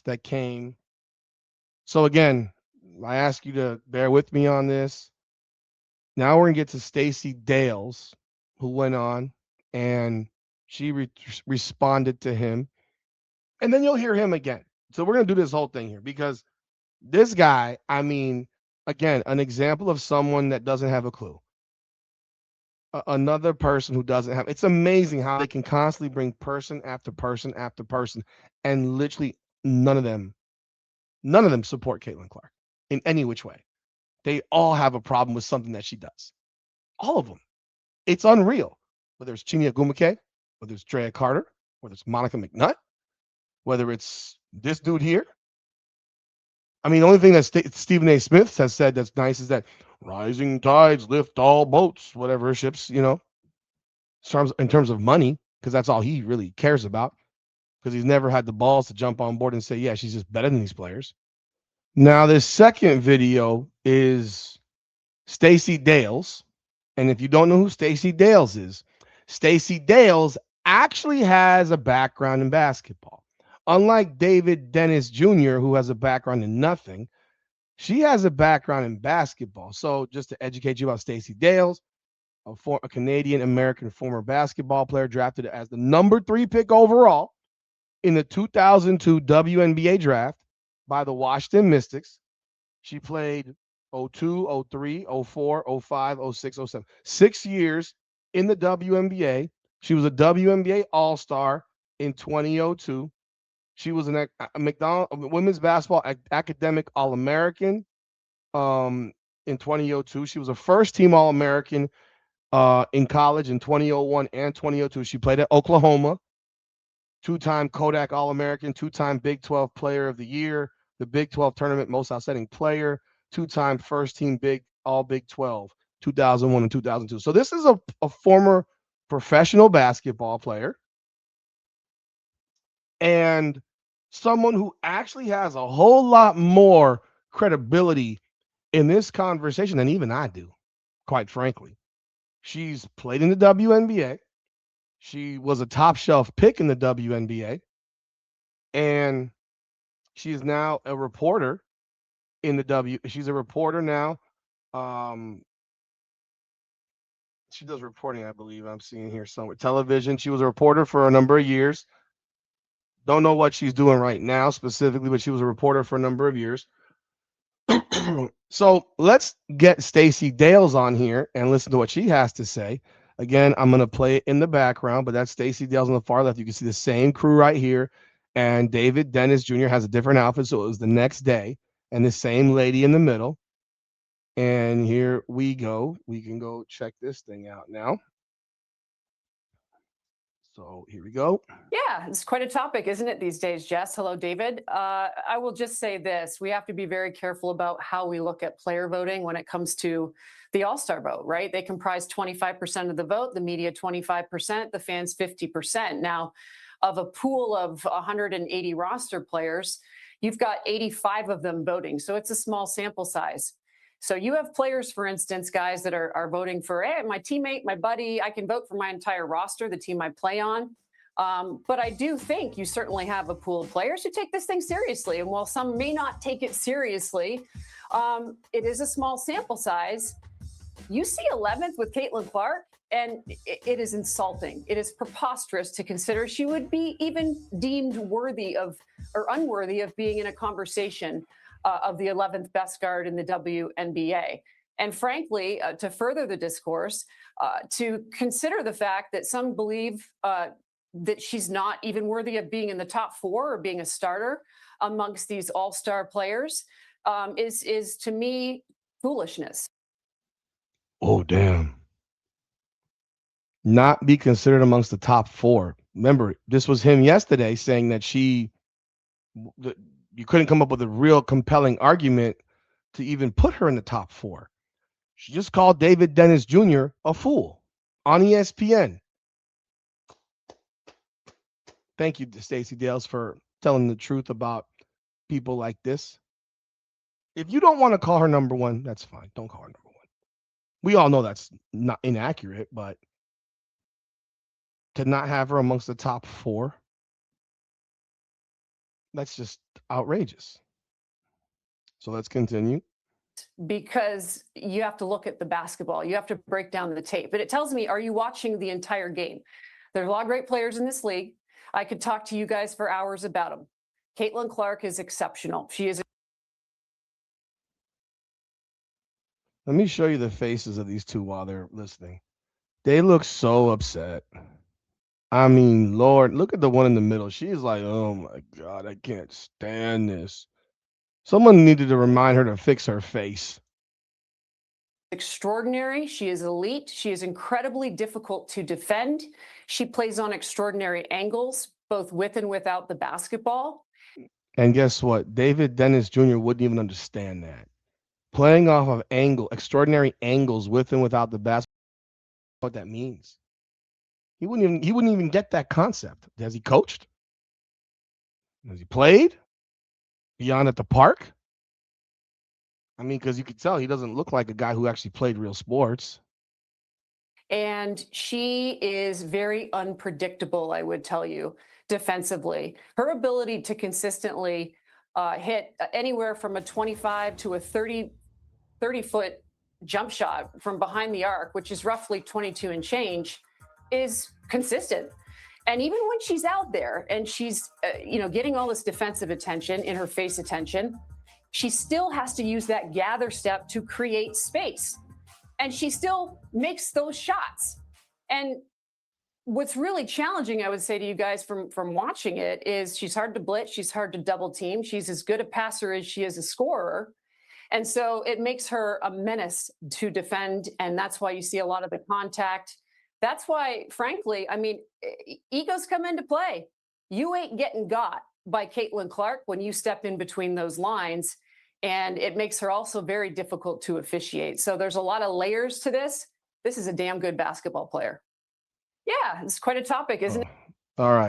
that came. So again, I ask you to bear with me on this. Now we're gonna get to Stacey Dales, who went on and she responded to him, and then you'll hear him again. So we're gonna do this whole thing here because this guy, I mean, again, an example of someone that doesn't have a clue. Another person who doesn't have. It's amazing how they can constantly bring person after person after person, and literally none of them, none of them support Caitlin Clark in any which way. They all have a problem with something that she does. All of them. It's unreal. Whether it's Chinya Gumake, whether it's Drea Carter, whether it's Monica McNutt, whether it's this dude here. I mean, the only thing that Stephen A. Smith has said that's nice is that rising tides lift all boats, whatever ships, in terms of money, because that's all he really cares about. Because he's never had the balls to jump on board and say, yeah, she's just better than these players. Now, this second video is Stacey Dales. And if you don't know who Stacey Dales is, Stacey Dales actually has a background in basketball. Unlike David Dennis Jr., who has a background in nothing, she has a background in basketball. So just to educate you about Stacey Dales, a Canadian American former basketball player drafted as the number 3 pick overall in the 2002 WNBA draft by the Washington Mystics. She played 02, 03, 04, 05, 06, 07. 6 years in the WNBA. She was a WNBA All-Star in 2002. She was a women's basketball academic All-American in 2002. She was a first-team All-American in college in 2001 and 2002. She played at Oklahoma. 2-time Kodak All-American, 2-time Big 12 Player of the Year, the Big 12 Tournament Most Outstanding Player, 2-time First-Team All Big 12, 2001 and 2002. So this is a former professional basketball player and someone who actually has a whole lot more credibility in this conversation than even I do, quite frankly. She's played in the WNBA. She was a top shelf pick in the WNBA. And she is now a reporter in the She's a reporter now. Um, she does reporting, I believe. I'm seeing here somewhere. Television. She was a reporter for a number of years. Don't know what she's doing right now specifically, but she was a reporter for a number of years. So let's get Stacey Dales on here and listen to what she has to say. Again, I'm going to play it in the background, but that's Stacey Dales on the far left. You can see the same crew right here. And David Dennis Jr. has a different outfit, so it was the next day. And the same lady in the middle. And here we go. We can go check this thing out now. So here we go. Yeah, it's quite a topic, isn't it, these days, Jess? Hello, David. I will just say this. We have to be very careful about how we look at player voting when it comes to the All-Star vote, right? They comprise 25% of the vote, the media 25%, the fans 50%. Now, of a pool of 180 roster players, you've got 85 of them voting. So it's a small sample size. So you have players, for instance, guys that are voting for, hey, my teammate, my buddy, I can vote for my entire roster, the team I play on. But I do think you certainly have a pool of players who take this thing seriously. And while some may not take it seriously, it is a small sample size. You see 11th with Caitlin Clark, and it is insulting. It is preposterous to consider she would be even deemed worthy of or unworthy of being in a conversation of the 11th best guard in the WNBA. And frankly, to further the discourse, to consider the fact that some believe that she's not even worthy of being in the top 4 or being a starter amongst these all-star players is to me foolishness. Oh, damn. Not be considered amongst the top 4. Remember, this was him yesterday saying that you couldn't come up with a real compelling argument to even put her in the top 4. She just called David Dennis Jr. a fool on ESPN. Thank you, Stacey Dales, for telling the truth about people like this. If you don't want to call her number 1, that's fine. Don't call her number 1. We all know that's not inaccurate, but to not have her amongst the top 4, That's just outrageous. So let's continue. Because you have to look at the basketball. You have to break down the tape. But it tells me, are you watching the entire game? There's a lot of great players in this league. I could talk to you guys for hours about them. Caitlin Clark is exceptional. She is. Let me show you the faces of these two while they're listening. They look so upset. I mean, Lord, look at the one in the middle. She's like, oh my God, I can't stand this. Someone needed to remind her to fix her face. Extraordinary. She is elite. She is incredibly difficult to defend. She plays on extraordinary angles, both with and without the basketball. And guess what? David Dennis Jr. wouldn't even understand that. Playing off of extraordinary angles with and without the basketball, what that means. He wouldn't even get that concept. Has he coached? Has he played? Beyond at the park? I mean, because you could tell he doesn't look like a guy who actually played real sports. And she is very unpredictable, I would tell you, defensively. Her ability to consistently hit anywhere from a 25 to a 30-foot jump shot from behind the arc, which is roughly 22 and change, is consistent. And even when she's out there and she's, getting all this defensive attention, in her face attention, she still has to use that gather step to create space. And she still makes those shots. And what's really challenging, I would say to you guys from watching it, is she's hard to blitz. She's hard to double team. She's as good a passer as she is a scorer. And so it makes her a menace to defend. And that's why you see a lot of the contact. That's why, frankly, I mean, egos come into play. You ain't getting got by Caitlin Clark when you step in between those lines. And it makes her also very difficult to officiate. So there's a lot of layers to this. This is a damn good basketball player. Yeah, it's quite a topic, isn't it? All right.